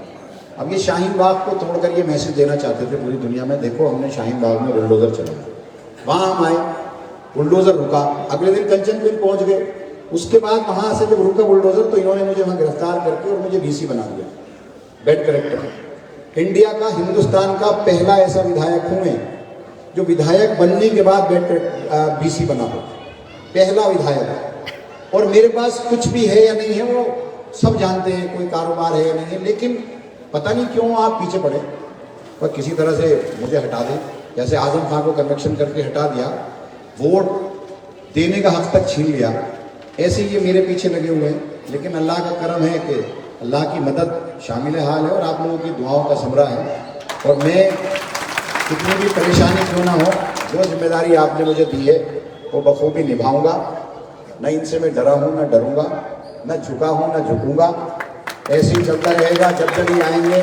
अब ये शाहीन बाग को तोड़कर ये मैसेज देना चाहते थे पूरी दुनिया में, देखो हमने शाहीन बाग में बुलडोज़र चलाया। वहाँ हम आए, बुलडोज़र रुका, अगले दिन कंचनपुर पहुँच गए। उसके बाद वहाँ से जब रुका बुलडोज़र, तो इन्होंने मुझे वहाँ गिरफ्तार करके और मुझे बीसी बना दिया, बेड करेक्टर। इंडिया का, हिंदुस्तान का पहला ऐसा विधायक हूँ मैं जो विधायक बनने के बाद बीसी बना हो, पहला विधायक। और मेरे पास कुछ भी है या नहीं है वो सब जानते हैं, कोई कारोबार है या नहीं है, लेकिन पता नहीं क्यों आप पीछे पड़े और किसी तरह से मुझे हटा दें। जैसे आजम खान को कन्वेक्शन करके हटा दिया, वोट देने का हक तक छीन लिया, ऐसे ये मेरे पीछे लगे हुए हैं। लेकिन अल्लाह का करम है कि अल्लाह की मदद शामिल हाल है और आप लोगों की दुआओं का समरा है। और मैं कितनी भी परेशानी क्यों ना हो, जो जिम्मेदारी आपने मुझे दी है वो बखूबी निभाऊंगा। न इनसे मैं डरा हूँ, न डरूंगा, न झुका हूँ, न झुकूंगा। ऐसे ही चलता रहेगा। जब जब ये आएंगे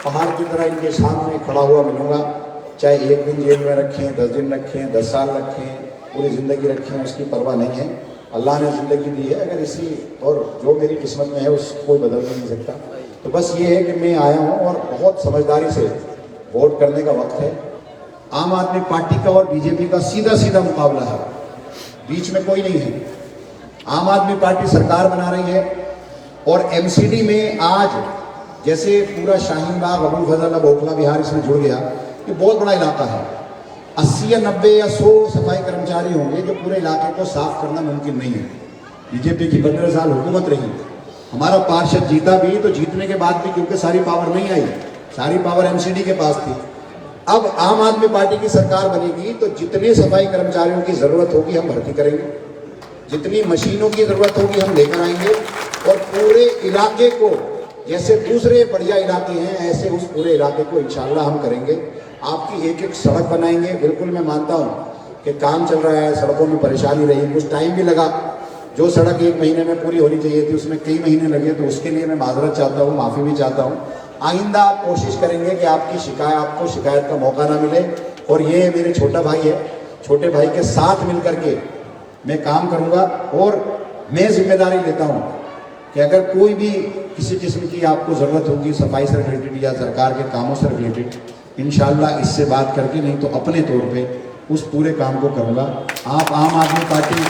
पहाड़ की तरह इनके सामने खड़ा हुआ मिलूंगा। चाहे 1 दिन जेल में रखें, 10 दिन रखें, 10 साल रखें, पूरी ज़िंदगी रखें, उसकी परवाह नहीं है। अल्लाह ने ज़िंदगी दी है, अगर इसी और जो मेरी किस्मत में है उसको कोई बदल नहीं सकता। तो बस ये है कि मैं आया हूँ और बहुत समझदारी से वोट करने का वक्त है। आम आदमी पार्टी का और बीजेपी का सीधा सीधा मुकाबला है, बीच में कोई नहीं है। आम आदमी पार्टी सरकार बना रही है और एमसीडी में आज जैसे पूरा शाहीन बाग, अबुल फजल, अब ओखला विहार इसमें जुड़ गया। ये बहुत बड़ा इलाका है, 80 या 90 या 100 सफाई कर्मचारी होंगे जो पूरे इलाके को साफ करना मुमकिन नहीं है। बीजेपी की 15 साल हुकूमत रही, हमारा पार्षद जीता भी, तो जीतने के बाद भी क्योंकि सारी पावर नहीं आई, सारी पावर एमसीडी के पास थी। अब आम आदमी पार्टी की सरकार बनेगी तो जितने सफाई कर्मचारियों की जरूरत होगी हम भर्ती करेंगे, जितनी मशीनों की जरूरत होगी हम लेकर आएंगे और पूरे इलाके को, जैसे दूसरे बढ़िया इलाके हैं ऐसे उस पूरे इलाके को इंशाल्लाह हम करेंगे। आपकी एक एक सड़क बनाएंगे। बिल्कुल मैं मानता हूँ कि काम चल रहा है, सड़कों में परेशानी रही, कुछ टाइम भी लगा। जो सड़क 1 महीने में पूरी होनी चाहिए थी उसमें कई महीने लगे, तो उसके लिए मैं माजरत चाहता हूँ, माफ़ी भी चाहता हूँ। आइंदा कोशिश करेंगे कि आपको शिकायत का मौका ना मिले। और ये मेरे छोटा भाई है, छोटे भाई के साथ मिल करके मैं काम करूँगा। और मैं जिम्मेदारी लेता हूँ कि अगर कोई भी किसी किस्म की आपको ज़रूरत होगी सफाई से रिलेटेड या सरकार के कामों से रिलेटेड, इंशाल्लाह इससे बात करके, नहीं तो अपने तौर पे उस पूरे काम को करूँगा। आप आम आदमी पार्टी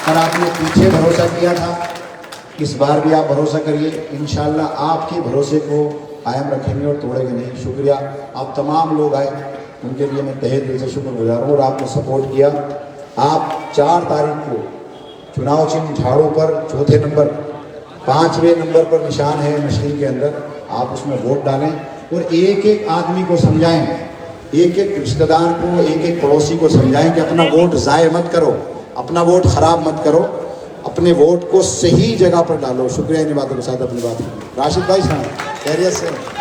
पर आपने पीछे भरोसा किया था, इस बार भी आप भरोसा करिए। इंशाल्लाह आपके भरोसे को कायम रखेंगे और तोड़ेंगे नहीं। शुक्रिया, आप तमाम लोग आए, उनके लिए मैं तहे दिल से शुक्रगुजार हूँ और आपने सपोर्ट किया। आप 4 तारीख को चुनाव चिन्ह झाड़ू पर 4थे नंबर 5वें नंबर पर निशान है मशीन के अंदर, आप उसमें वोट डालें और एक एक आदमी को समझाएं, एक एक रिश्तेदार को, एक एक पड़ोसी को समझाएं कि अपना वोट ज़ाय मत करो, अपना वोट खराब मत करो, अपने वोट को सही जगह पर डालो। शुक्रिया। इन बातों के साथ अपनी बात राशिद भाई साहब खैरियत से।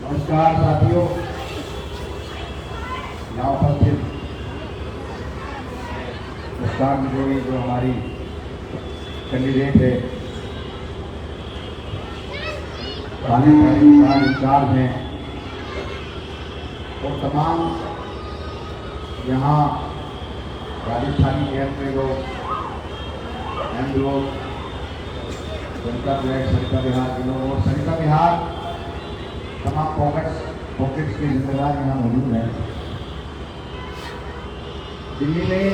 नमस्कार साथियों, यहाँ उपस्थित मुस्कान जोड़ी जो हमारी कैंडिडेट है, थाने का इंचार्ज हैं और तमाम यहाँ राजस्थानी कैंप में लोग, एम लोग, जनता ब्लैक, सरिता बिहार के लोग और सरिता बिहार तमाम पॉकेट्स के जिम्मेदार यहाँ मौजूद हैं। दिल्ली में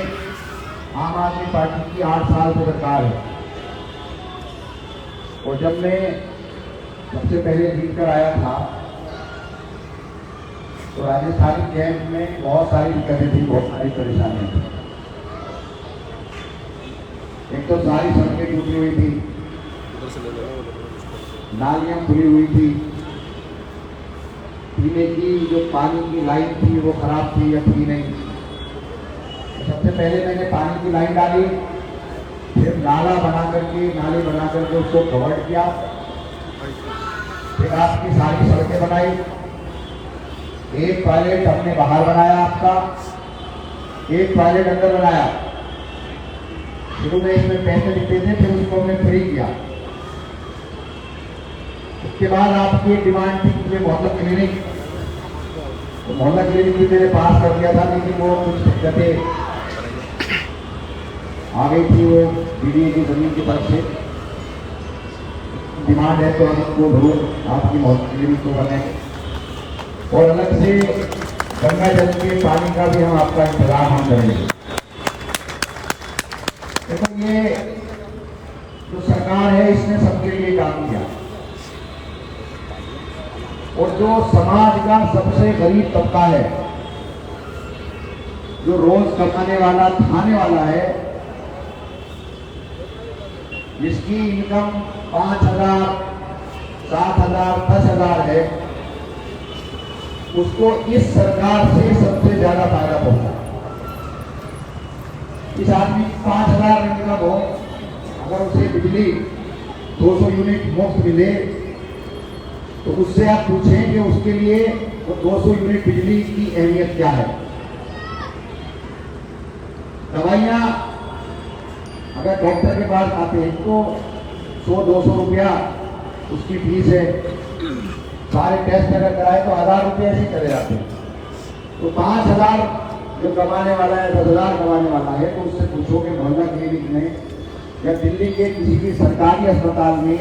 आम आदमी पार्टी की 8 साल से सरकार है और जब मैं सबसे पहले जीत कर आया था तो राजस्थानी कैंप में बहुत सारी दिक्कतें थी, बहुत सारी परेशानियां थी। एक तो सारी सड़कें टूटी हुई थी, नालियां खुली हुई थी, पीने की जो पानी की लाइन थी वो खराब थी या थी नहीं। सबसे पहले मैंने पानी की लाइन डाली, फिर नाले बना करके उसको कवर किया, फिर आपकी सारी सड़कें बनाई। एक टॉयलेट हमने बाहर बनाया आपका, एक टॉयलेट अंदर बनाया। शुरू में इसमें पैसे लिखते थे, फिर उसको हमने फ्री किया। उसके बाद आपकी एक डिमांड थी कि मोहल्ला क्लिनिक, तो मोहल्ला क्लिनिक भी मेरे पास कर दिया था, लेकिन वो कुछ दिक्कतें आ गई थी। वो बीडीए की जमीन की तरफ से डिमांड है, तो हम उसको जरूर आपकी मोहल्ला क्लिनिक को बनाएंगे। और अलग से गंगा जल के पानी का भी हम आपका इंतजाम हम करेंगे। देखो ये जो सरकार है इसने सबके लिए काम किया, और जो समाज का सबसे गरीब तबका है, जो रोज कमाने वाला खाने वाला है, जिसकी इनकम 5,000, 7,000, 10,000 है, उसको इस सरकार से सबसे ज्यादा फायदा पहुंचा। इस आदमी 5,000 इनकम हो, अगर उसे बिजली 200 यूनिट मुफ्त मिले, तो उससे आप पूछें कि उसके लिए वो 200 यूनिट बिजली की अहमियत क्या है। दवाइयां अगर डॉक्टर के पास आते हैं तो 100-200 रुपया उसकी फीस है। सारे टेस्ट अगर कराए तो 1,000 रुपये ऐसे चले जाते हैं। तो 5,000 जो कमाने वाला है, 10,000 कमाने वाला है, तो उससे पूछो कि मोहल्ला क्लिनिक में या दिल्ली के किसी भी सरकारी अस्पताल में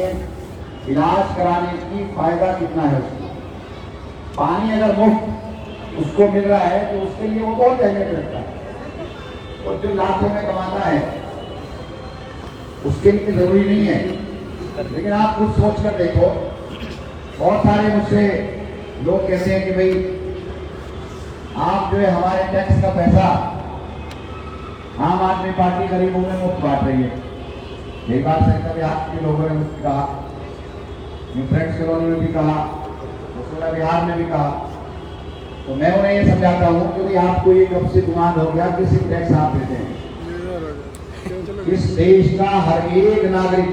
इलाज कराने की फायदा कितना है उसको। पानी अगर मुफ्त उसको मिल रहा है तो उसके लिए वो बहुत अहमियत रखता है। और जो लाखों में कमाता है उसके लिए जरूरी नहीं है। लेकिन आप कुछ सोच कर देखो, बहुत सारे मुझसे लोग कहते हैं कि भाई आप जो है हमारे टैक्स का पैसा आम आदमी पार्टी गरीबों में मुफ्त बांट रही है। यही बात है, कभी आपके लोगों ने मुझे कहा, फ्रेंड्स कॉलोनी में भी कहा, वसुंधरा बिहार में भी कहा। तो मैं उन्हें ये समझाता हूँ कि आपको ये कब से गुमान हो गया कि सिर्फ टैक्स आप देते हैं। इस देश का हर एक नागरिक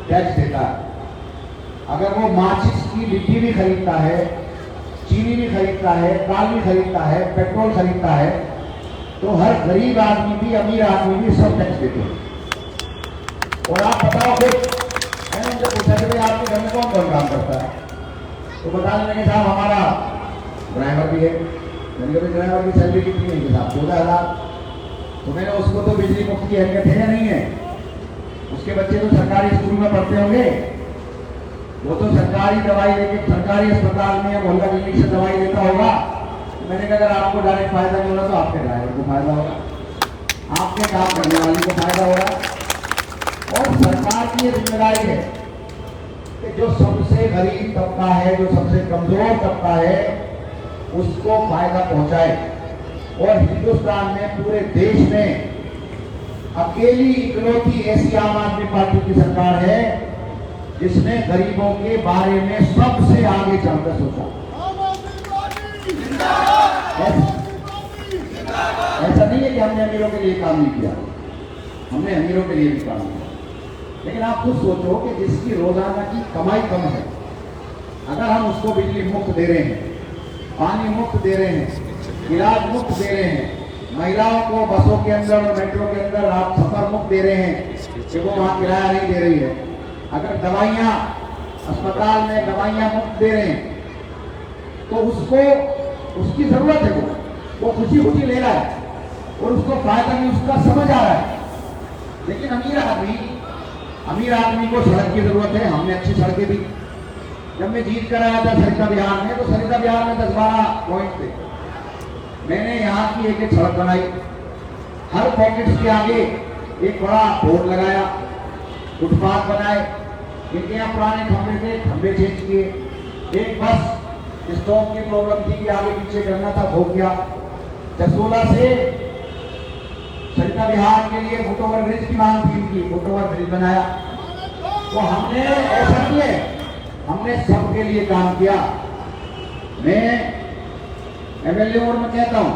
टैक्स देता है। अगर वो माचिस की लिट्टी भी खरीदता है, चीनी भी खरीदता है, दाल भी खरीदता है, पेट्रोल खरीदता है, तो हर गरीब आदमी भी, अमीर आदमी भी सब टैक्स देते हैं। और आप बताओ फिर, मैंने उनसे पूछा कि भाई आपके घर में कौन कौन काम करता है, तो बताने लगे साहब हमारा ड्राइवर भी है। मैंने कहा ड्राइवर की सैलरी कितनी है साहब? 14,000। तो मैंने उसको तो बिजली मुफ्त की अहमियत है या नहीं है? उसके बच्चे तो सरकारी स्कूल में पढ़ते होंगे, वो तो सरकारी दवाई लेके सरकारी अस्पताल में या मोहल्ला क्लिनिक से दवाई लेता होगा। मैंने कहा अगर आपको डायरेक्ट फायदा नहीं होगा तो आपके ड्राइवर को फायदा होगा, आपके काम करने वाले को फायदा होगा। और सरकार की ये जिम्मेदारी है कि जो सबसे गरीब तबका है, जो सबसे कमजोर तबका है, उसको फायदा पहुंचाए। और हिंदुस्तान में, पूरे देश में अकेली इकलौती ऐसी आम आदमी पार्टी की सरकार है जिसने गरीबों के बारे में सबसे आगे चलकर सोचा। ऐसा नहीं है कि हमने अमीरों के लिए काम नहीं किया, हमने अमीरों के लिए भी काम किया। लेकिन आप खुद सोचो कि जिसकी रोजाना की कमाई कम है, अगर हम उसको बिजली मुफ्त दे रहे हैं, पानी मुफ्त दे रहे हैं, इलाज मुफ्त दे रहे हैं, महिलाओं को बसों के अंदर और मेट्रो के अंदर आप सफर मुफ्त दे रहे हैं कि वो वहां किराया नहीं दे रही है, अगर दवाइयां अस्पताल में दवाइयां मुफ्त दे रहे हैं, तो उसको उसकी जरूरत है, वो खुशी खुशी ले रहा है और उसको फायदा भी उसका समझ आ रहा है। लेकिन अमीर आदमी को सड़क की जरूरत है। हमने अच्छी सड़कें दी। जब मैं जीत कर आया था सरिता बिहार में, तो सरिता बिहार में 10-12 पॉइंट थे। मैंने यहाँ की एक एक सड़क बनाई, हर पॉकेट्स के आगे एक बड़ा बोर्ड लगाया, फुटपाथ बनाए, इनके यहाँ पुराने खंभे थे, खंभे चेंज किए। एक बस स्टॉप की प्रॉब्लम थी कि आगे पीछे करना था, हो गया। जसोला से सरिता बिहार के लिए फुटओवर ब्रिज की मांग थी, उनकी फुटओवर ब्रिज बनाया। तो हमने ऐसा किया, हमने सबके लिए काम किया। मैं एमएलए मोड में कहता हूँ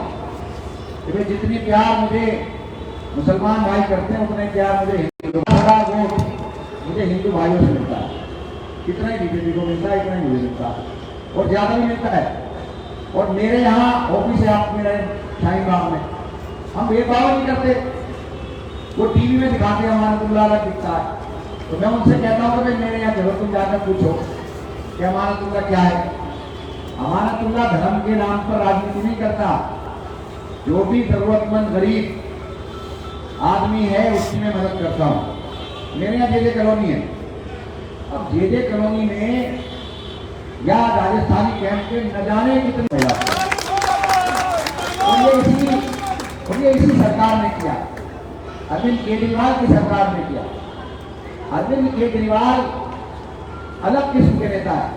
कि भाई जितनी प्यार मुझे मुसलमान भाई करते हैं उतने प्यार मुझे हिंदू वोट मुझे हिंदू भाइयों से मिलता है। कितना ही बीजेपी को मिलता है इतना ही मुझे मिलता है और ज्यादा भी मिलता है। और मेरे यहाँ ऑफिस है आप मेरे शाहीन बाग में, हम भेदभाव नहीं करते। वो टीवी में दिखाते हैं अमानतुल्लाह अलग दिखता है, तो मैं उनसे कहता हूँ कि मेरे यहाँ जरूर तुम जाकर पूछो कि अमानतुल्लाह क्या है। अमानतुल्लाह धर्म के नाम पर राजनीति नहीं करता। जो भी जरूरतमंद गरीब आदमी है उसकी मैं मदद करता हूँ। मेरे यहाँ जेजे कॉलोनी है। अब जेजे कॉलोनी में या राजस्थानी कैंप के न जाने कितने महिला, और ये इसी सरकार ने किया, अरविंद केजरीवाल की सरकार ने किया। अरविंद केजरीवाल अलग किस्म के नेता है,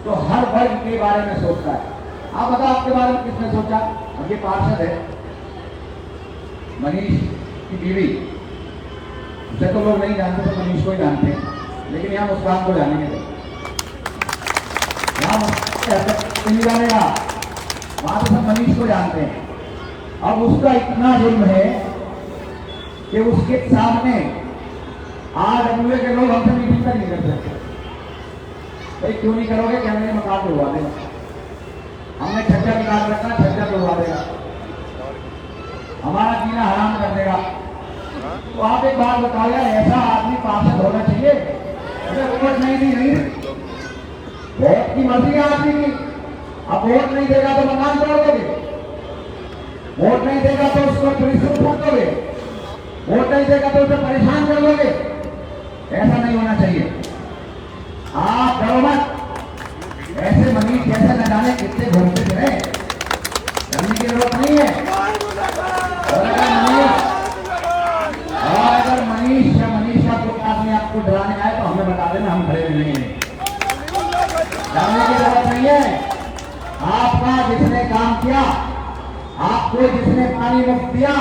तो हर वर्ग के बारे में सोचता है। आप बताओ आपके बारे में किसने सोचा? और ये पार्षद है मनीष की बीवी, उसे तो लोग नहीं जानते, तो मनीष को ही जानते हैं, लेकिन यहाँ मुस्कान को जानेंगे। यहाँ नहीं जानेगा, वहां तो सब मनीष को जानते हैं। अब उसका इतना जुर्म है कि उसके सामने आरडब्ल्यूए के लोग हमसे मीटिंग तक नहीं कर सकते। भाई क्यों नहीं करोगे? क्या मैंने मकान तोड़वा देगा, हमने छज्जा निकाल रखा, छज्जा तोड़वा देगा, हमारा जीना हराम कर देगा। तो आप एक बात बताओ यार, ऐसा आदमी पार्षद होना चाहिए? अगर वोट नहीं दी नहीं, वोट की मर्जी है आदमी की। अब वोट नहीं देगा तो मकान तोड़ दोगे, वोट नहीं देगा तो उसको पुलिस को ठोक दोगे, वोट नहीं देगा तो उसे परेशान कर दोगे। ऐसा नहीं होना चाहिए। आप डरो मत। ऐसे मनीष जैसे न जाने कितने घूमते थे, डरने की जरूरत नहीं है। और अगर मनीष या मनीषा को आदमी आपको डराने आए तो हमें बता देना, हम खड़े नहीं हैं। डरने की जरूरत नहीं है। आपका जिसने काम किया, आपको जिसने पानी मुफ्त दिया,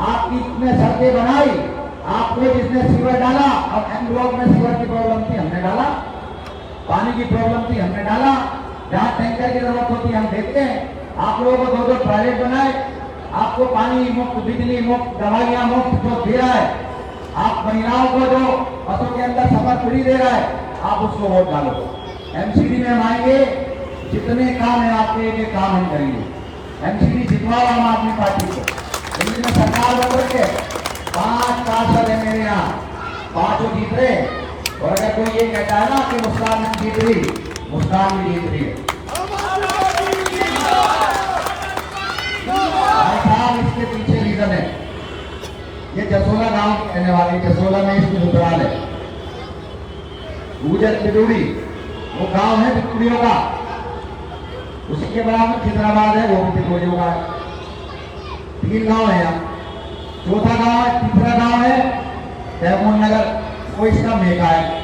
आपकी जिसने सड़कें बनाई, आपको जिसने सीवर डाला, और एम ब्लॉक में सीवर की प्रॉब्लम थी हमने डाला, पानी की प्रॉब्लम थी हमने डाला, जहां टैंकर की जरूरत होती है हम देते हैं। आप लोगों को 2-2 टॉयलेट बनाए, आपको पानी मुफ्त, बिजली मुफ्त, दवाइयां मुफ्त जो दे रहा है, आप महिलाओं को जो बसों के अंदर सफर फ्री दे रहा है, आप उसको वोट डालो। एमसीडी में हम आएंगे, जितने काम है आपके ये काम हम करेंगे। एमसीडी जितवाओ आम आदमी पार्टी को। दिल्ली में सरकार बन रही है, 5 पार्षद है मेरे यहाँ, 5 जीत रहे। और अगर कोई ये कहता है ना कि मुस्कान नहीं जीत रही, मुस्कान भी जीत रही है। इसके पीछे रीजन है, ये जसोला गांव के रहने वाले, जसोला में इसकी ससुराल है, गुजर बिदुड़ी, वो गांव है बिदुड़ियों का। उसी के बराबर खिदराबाद है, वो भी बिदुड़ियों का है। 3 गांव है यहाँ, चौथा गांव है, तीसरा गांव है तैमूर नगर, वो इसका मेका है।